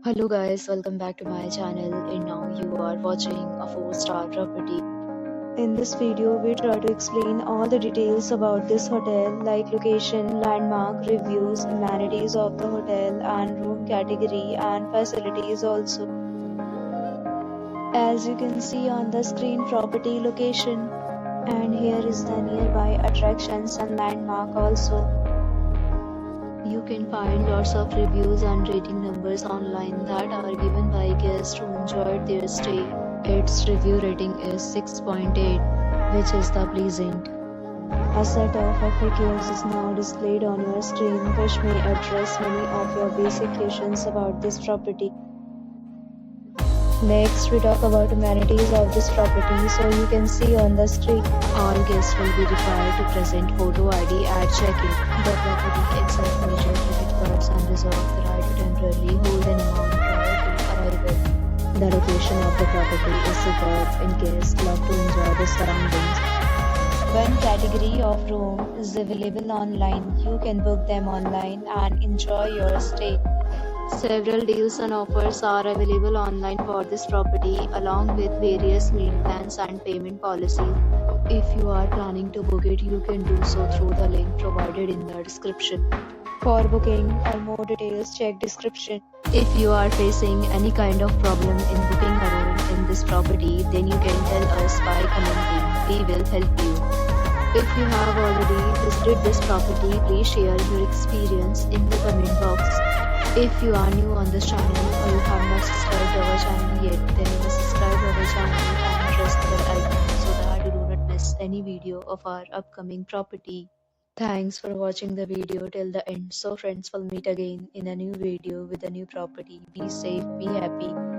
Hello guys, welcome back to my channel and now you are watching a 4-star property. In this video, we try to explain all the details about this hotel like location, landmark, reviews, amenities of the hotel and room category and facilities also. As you can see on the screen, property location, and here is the nearby attractions and landmark also. You can find lots of reviews and rating numbers online that are given by guests who enjoyed their stay. Its review rating is 6.8, which is the pleasant. A set of FAQs is now displayed on your screen, which may address many of your basic questions about this property. Next, we talk about amenities of this property. So you can see on the screen, all guests will be required to present photo ID at check-in. The property accepts major credit cards and reserves the right to temporarily hold an amount prior to arrival. The location of the property is superb and guests love to enjoy the surroundings. One category of room is available online. You can book them online and enjoy your stay. Several deals and offers are available online for this property along with various meal plans and payment policies. If you are planning to book it, you can do so through the link provided in the description. For booking or more details, check description. If you are facing any kind of problem in booking a room in this property, then you can tell us by commenting. We will help you. If you have already visited this property, please share your experience in the comment box. If you are new on this channel or you have not subscribed our channel yet, then you must subscribe our channel and press the bell icon so that you do not miss any video of our upcoming property. Thanks for watching the video till the end. So friends, will meet again in a new video with a new property. Be safe, be happy.